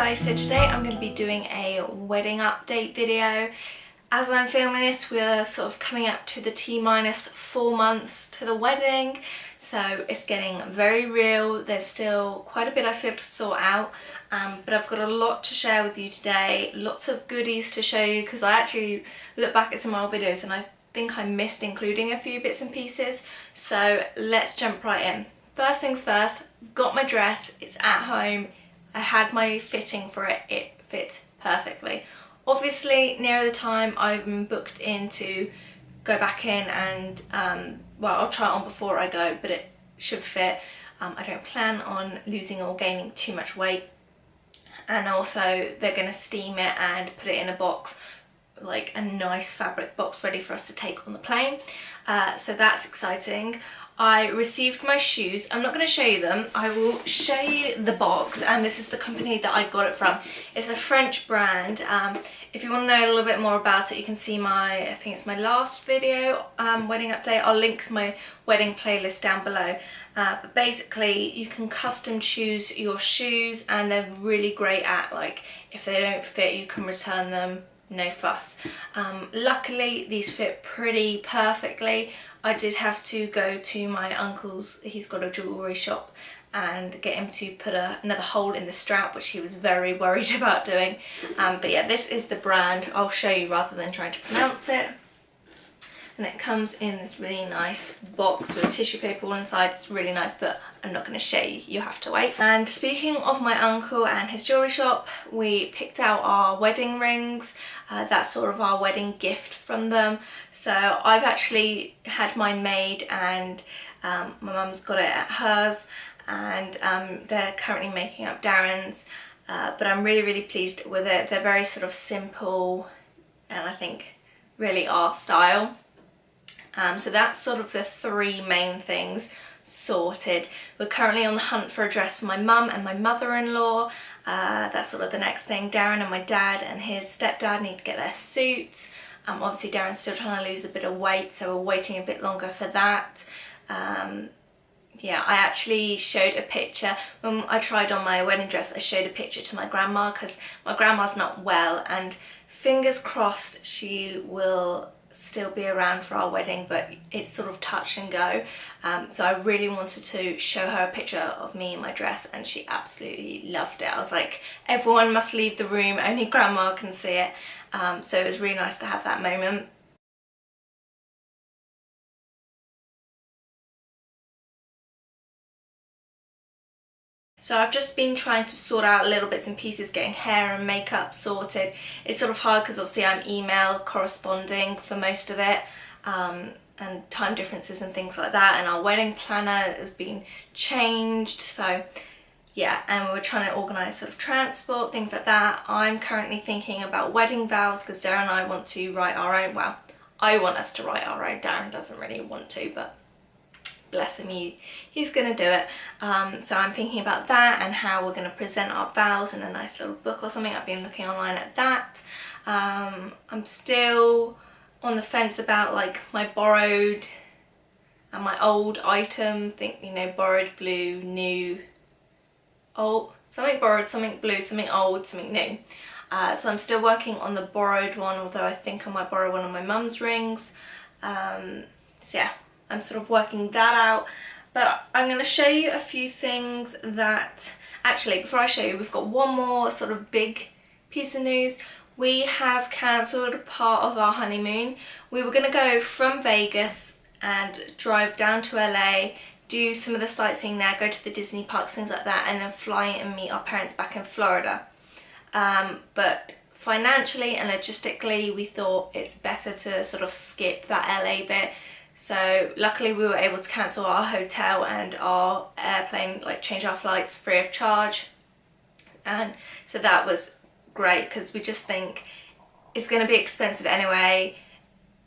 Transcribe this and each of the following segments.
guys, so today I'm going to be doing a wedding update video. As I'm filming this, we're sort of coming up to the T-minus 4 months to the wedding, so it's getting very real. There's still quite a bit I feel to sort out, but I've got a lot to share with you today, lots of goodies to show you, because I actually look back at some of my old videos and I think I missed including a few bits and pieces, so let's jump right in. First things first, I've got my dress, it's at home. I had my fitting for it, it fits perfectly. Obviously, nearer the time I've been booked in to go back in and, well, I'll try it on before I go, but it should fit. I don't plan on losing or gaining too much weight. And also, they're going to steam it and put it in a box, like a nice fabric box ready for us to take on the plane. So that's exciting. I received my shoes. I'm not going to show you them. I will show you the box, and this is the company that I got it from. It's a French brand. If you want to know a little bit more about it, you can see my, I think it's my last video, wedding update. I'll link my wedding playlist down below. But basically, you can custom choose your shoes, and they're really great at, like, if they don't fit, you can return them. No fuss. Luckily these fit pretty perfectly. I did have to go to my uncle's, he's got a jewellery shop, and get him to put another hole in the strap, which he was very worried about doing. But yeah, this is the brand. I'll show you rather than trying to pronounce it. And it comes in this really nice box with tissue paper all inside. It's really nice, but I'm not going to show you. You have to wait. And speaking of my uncle and his jewellery shop, we picked out our wedding rings. That's sort of our wedding gift from them. So I've actually had mine made, and my mum's got it at hers, and they're currently making up Darren's. But I'm really pleased with it. They're very sort of simple, and I think really our style. So that's sort of the three main things sorted. We're currently on the hunt for a dress for my mum and my mother-in-law. That's sort of the next thing. Darren and my dad and his stepdad need to get their suits. Obviously Darren's still trying to lose a bit of weight, so we're waiting a bit longer for that. Yeah, I actually showed a picture when I tried on my wedding dress. I showed a picture to my grandma because my grandma's not well, and fingers crossed she will still be around for our wedding, but it's sort of touch and go. So I really wanted to show her a picture of me in my dress, and she absolutely loved it. I was like, everyone must leave the room, only grandma can see it. So it was really nice to have that moment. So I've just been trying to sort out little bits and pieces, getting hair and makeup sorted. It's sort of hard because obviously I'm email corresponding for most of it, and time differences and things like that, and our wedding planner has been changed, so yeah, and we're trying to organise sort of transport, things like that. I'm currently thinking about wedding vows because Darren and I want to write our own. Well, I want us to write our own. Darren doesn't really want to, but bless him, he's gonna do it. So I'm thinking about that and how we're gonna present our vows in a nice little book or something. I've been looking online at that. I'm still on the fence about like my borrowed and my old item. Think, you know, borrowed, blue, new, old, something borrowed, something blue, something old, something new. So I'm still working on the borrowed one, although I think I might borrow one of my mum's rings. So yeah, I'm sort of working that out, but I'm going to show you a few things that, actually before I show you, we've got one more sort of big piece of news. We have cancelled part of our honeymoon. We were going to go from Vegas and drive down to LA, do some of the sightseeing there, go to the Disney parks, things like that, and then fly and meet our parents back in Florida. But financially and logistically we thought it's better to sort of skip that LA bit. So luckily we were able to cancel our hotel and our airplane, like change our flights free of charge. And so that was great because we just think it's going to be expensive anyway.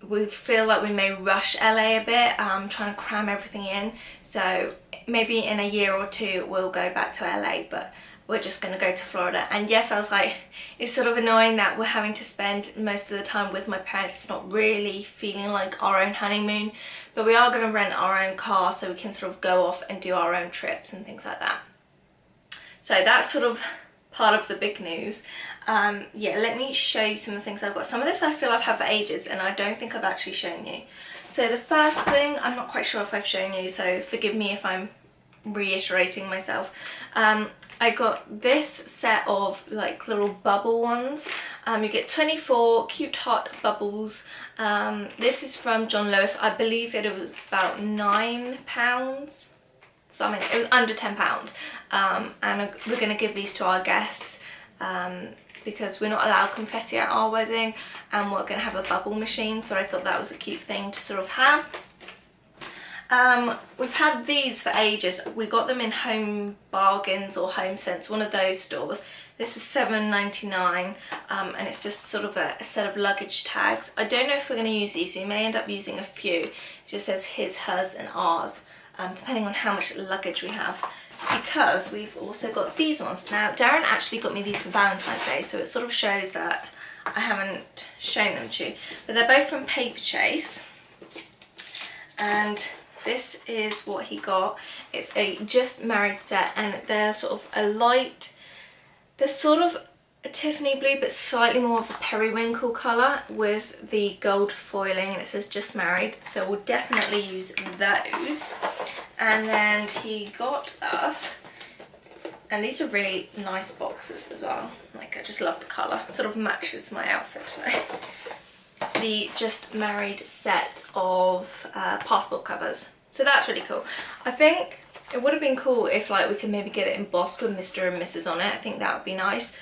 We feel like we may rush LA a bit, trying to cram everything in. So maybe in a year or two we'll go back to LA, but we're just going to go to Florida. And yes, I was like, it's sort of annoying that we're having to spend most of the time with my parents. It's not really feeling like our own honeymoon, but we are going to rent our own car so we can sort of go off and do our own trips and things like that. So that's sort of part of the big news. Yeah, let me show you some of the things I've got. Some of this I feel I've had for ages and I don't think I've actually shown you. So the first thing, I'm not quite sure if I've shown you, so forgive me if I'm reiterating myself. I got this set of like little bubble ones. You get 24 cute hot bubbles. This is from John Lewis. I believe it was about £9, something. It was under £10. And we're going to give these to our guests because we're not allowed confetti at our wedding, and we're going to have a bubble machine, so I thought that was a cute thing to sort of have. We've had these for ages. We got them in Home Bargains or Home Sense, one of those stores. This was $7.99, and it's just sort of a set of luggage tags. I don't know if we're going to use these. We may end up using a few. It just says his, hers and ours, depending on how much luggage we have, because we've also got these ones. Now, Darren actually got me these for Valentine's Day, so it sort of shows that I haven't shown them to you. But they're both from Paper Chase, and this is what he got. It's a Just Married set, and they're sort of a light, they're sort of a Tiffany blue but slightly more of a periwinkle colour with the gold foiling, and it says Just Married, so we'll definitely use those. And then he got us, and these are really nice boxes as well, like I just love the colour, it sort of matches my outfit today. The Just Married set of passport covers. So that's really cool. I think it would have been cool if like we could maybe get it embossed with Mr. and Mrs. on it. I think that would be nice.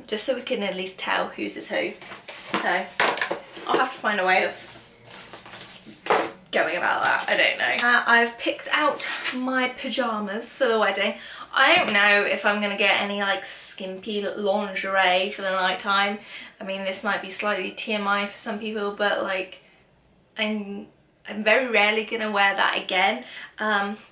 Just so we can at least tell whose is who. So I'll have to find a way of going about that. I don't know. I've picked out my pajamas for the wedding. I don't know if I'm going to get any like skimpy lingerie for the night time. I mean, this might be slightly TMI for some people, but like I'm very rarely going to wear that again.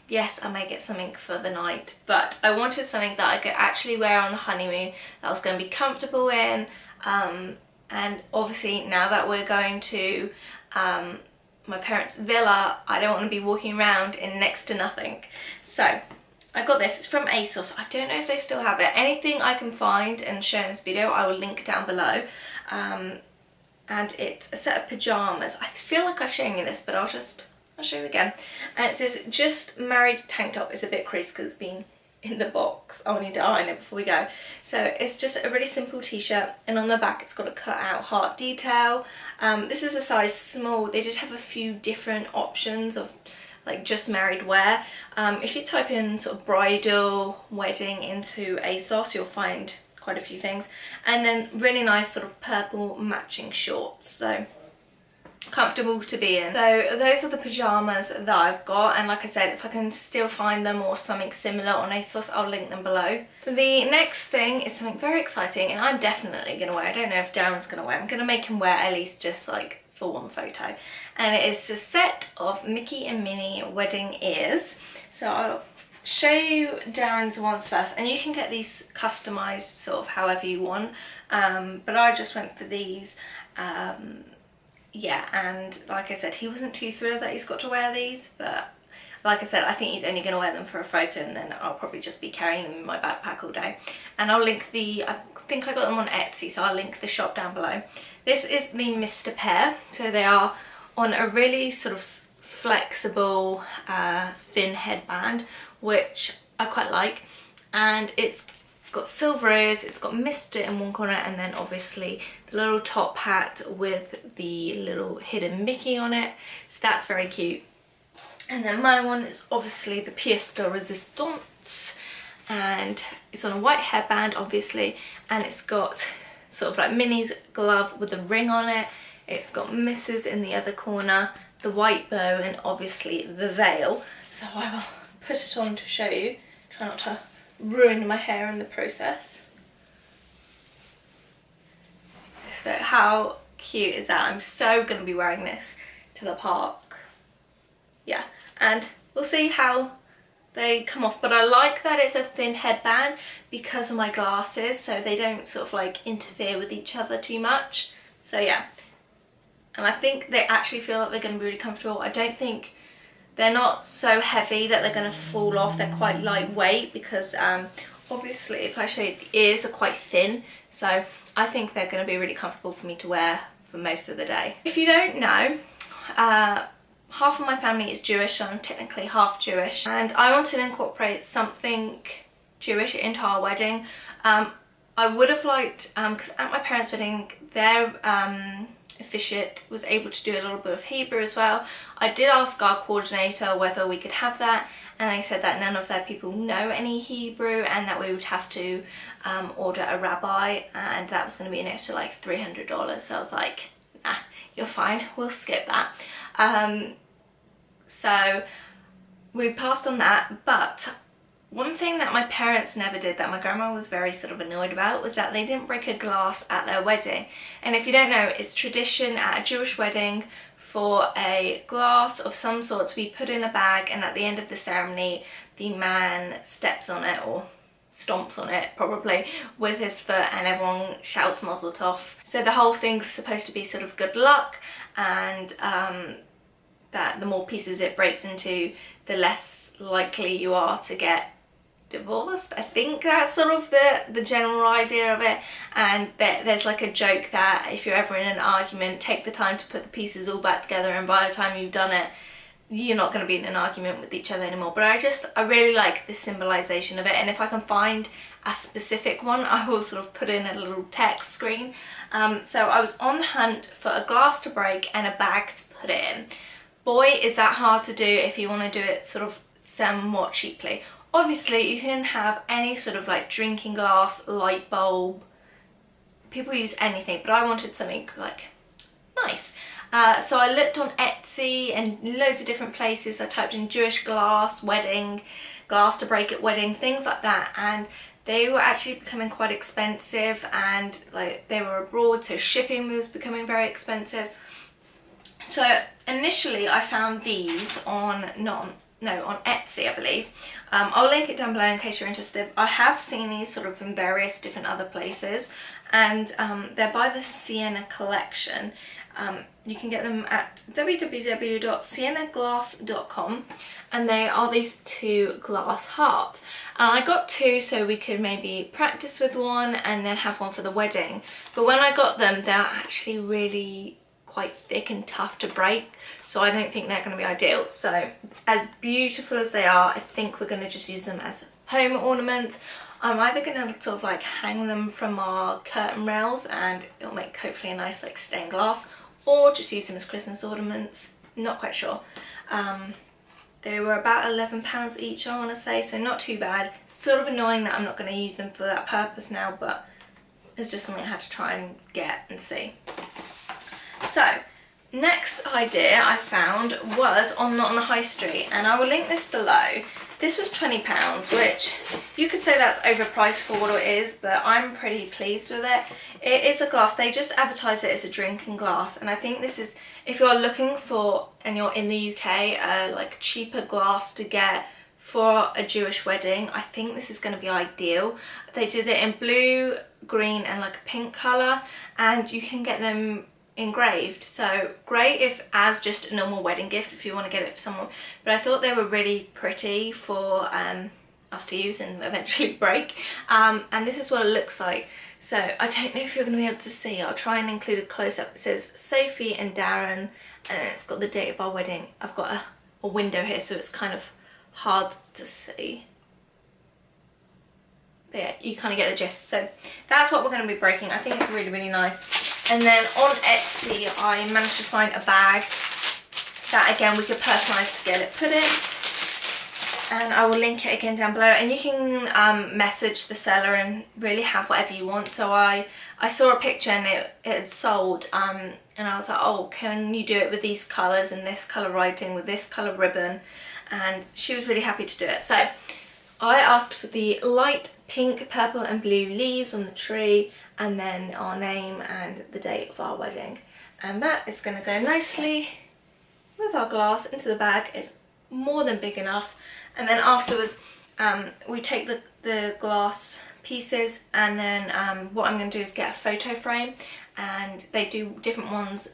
Yes, I may get something for the night, but I wanted something that I could actually wear on the honeymoon, that I was going to be comfortable in. And obviously now that we're going to my parents' villa, I don't want to be walking around in next to nothing. So I got this. It's from ASOS. I don't know if they still have it. Anything I can find and share in this video, I will link down below. And it's a set of pajamas. I feel like I've shown you this, but I'll show you again. And it says Just Married tank top. It's a bit creased because it's been in the box. I'll need to iron it before we go. So it's just a really simple t-shirt, and on the back it's got a cut out heart detail. This is a size small. They did have a few different options of like Just Married wear. If you type in sort of bridal wedding into ASOS, you'll find quite a few things, and then really nice sort of purple matching shorts, so comfortable to be in. So those are the pajamas that I've got, and like I said, if I can still find them or something similar on ASOS, I'll link them below. The next thing is something very exciting, and I'm definitely going to wear. I don't know if Darren's going to wear. I'm going to make him wear at least just like for one photo, and it is a set of Mickey and Minnie wedding ears. So I'll show you Darren's ones first, and you can get these customized sort of however you want, but I just went for these. Yeah, and like I said, he wasn't too thrilled that he's got to wear these, but like I said, I think he's only going to wear them for a photo, and then I'll probably just be carrying them in my backpack all day. And I'll link I think I got them on Etsy, so I'll link the shop down below. This is the Mr. Pair, so they are on a really sort of flexible thin headband, which I quite like, and it's got silver ears, it's got Mr. in one corner, and then obviously the little top hat with the little hidden Mickey on it, so that's very cute. And then my one is obviously the pièce de résistance, and it's on a white headband obviously, and it's got sort of like Minnie's glove with a ring on it. It's got Mrs. in the other corner, the white bow, and obviously the veil. So I will put it on to show you. Try not to ruin my hair in the process. So how cute is that? I'm so going to be wearing this to the park. Yeah, and we'll see how they come off, but I like that it's a thin headband because of my glasses, so they don't sort of like interfere with each other too much. So yeah, and I think they actually feel like they're going to be really comfortable. I don't think they're not so heavy that they're going to fall off. They're quite lightweight because obviously if I show you, the ears are quite thin, so I think they're going to be really comfortable for me to wear for most of the day. If you don't know, half of my family is Jewish, so I'm technically half Jewish, and I wanted to incorporate something Jewish into our wedding. I would have liked, because at my parents' wedding, their officiant was able to do a little bit of Hebrew as well. I did ask our coordinator whether we could have that, and they said that none of their people know any Hebrew and that we would have to order a rabbi, and that was going to be an extra like $300. So I was like, nah, you're fine, we'll skip that. So we passed on that, but one thing that my parents never did that my grandma was very sort of annoyed about was that they didn't break a glass at their wedding. And if you don't know, it's tradition at a Jewish wedding for a glass of some sort to be put in a bag, and at the end of the ceremony the man steps on it, or stomps on it probably, with his foot, and everyone shouts Mazel Tov. So the whole thing's supposed to be sort of good luck, and that the more pieces it breaks into, the less likely you are to get divorced. I think that's sort of the general idea of it. And there's like a joke that if you're ever in an argument, take the time to put the pieces all back together, and by the time you've done it, you're not going to be in an argument with each other anymore. But I really like the symbolization of it, and if I can find a specific one, I will sort of put in a little text screen. So I was on the hunt for a glass to break and a bag to put it in. Boy, is that hard to do if you want to do it sort of somewhat cheaply. Obviously you can have any sort of like drinking glass, light bulb, people use anything, but I wanted something like nice. So I looked on Etsy and loads of different places. I typed in Jewish glass, wedding, glass to break at wedding, things like that, and they were actually becoming quite expensive, and like they were abroad, so shipping was becoming very expensive. So initially I found these on Etsy, I believe. I'll link it down below in case you're interested. I have seen these sort of in various different other places, and they're by the Sienna collection. You can get them at www.siennaglass.com, and they are these 2 glass hearts. I got 2 so we could maybe practice with one and then have one for the wedding. But when I got them, they're actually really quite thick and tough to break, so I don't think they're going to be ideal. So as beautiful as they are, I think we're going to just use them as home ornaments. I'm either going to sort of like hang them from our curtain rails, and it'll make hopefully a nice like stained glass, or just use them as Christmas ornaments. Not quite sure. They were about £11 each, I want to say, so not too bad. Sort of annoying that I'm not going to use them for that purpose now, but it's just something I had to try and get and see. So next idea I found was on Not on the High Street, and I will link this below. This was £20, which you could say that's overpriced for what it is, but I'm pretty pleased with it. It is a glass. They just advertise it as a drinking glass, and I think this is, if you're looking for, and you're in the UK, like cheaper glass to get for a Jewish wedding, I think this is going to be ideal. They did it in blue, green and like a pink colour, and you can get them engraved, so great if as just a normal wedding gift if you want to get it for someone, but I thought they were really pretty for us to use and eventually break, and this is what it looks like. So I don't know if you're going to be able to see. I'll try and include a close-up. It says Sophie and Darren, and it's got the date of our wedding. I've got a window here, so it's kind of hard to see. But yeah, you kind of get the gist. So that's what we're going to be breaking. I think it's really, really nice. And then on Etsy, I managed to find a bag that, again, we could personalise to get it put in. And I will link it again down below. And you can message the seller and really have whatever you want. So I saw a picture and it had sold. And I was like, oh, can you do it with these colours and this colour writing with this colour ribbon? And she was really happy to do it. So I asked for the light pink, purple and blue leaves on the tree, and then our name and the date of our wedding. And that is going to go nicely with our glass into the bag. It's more than big enough. And then afterwards we take the glass pieces, and then what I'm going to do is get a photo frame, and they do different ones,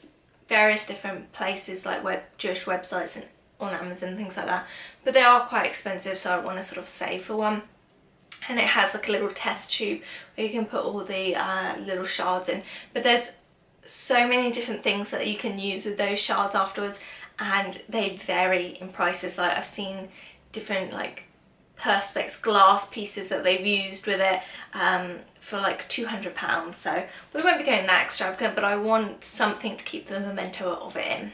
various different places like Jewish websites and on Amazon, things like that, but they are quite expensive, so I want to sort of save for one. and it has like a little test tube where you can put all the little shards in. But there's so many different things that you can use with those shards afterwards, and they vary in prices. Like I've seen different like perspex glass pieces that they've used with it for like £200, so we won't be going that extravagant, but I want something to keep the memento of it in.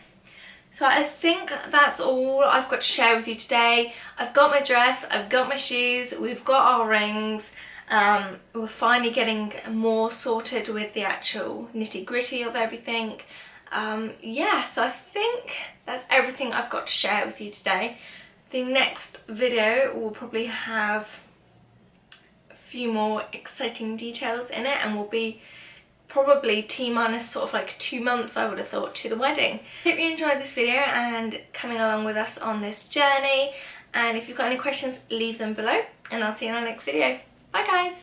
So I think that's all I've got to share with you today. I've got my dress, I've got my shoes, we've got our rings. We're finally getting more sorted with the actual nitty-gritty of everything. Yeah, so I think that's everything I've got to share with you today. The next video will probably have a few more exciting details in it, and will be probably T-minus sort of like 2 months, I would have thought, to the wedding. Hope you enjoyed this video and coming along with us on this journey, and if you've got any questions, leave them below, and I'll see you in our next video. Bye guys!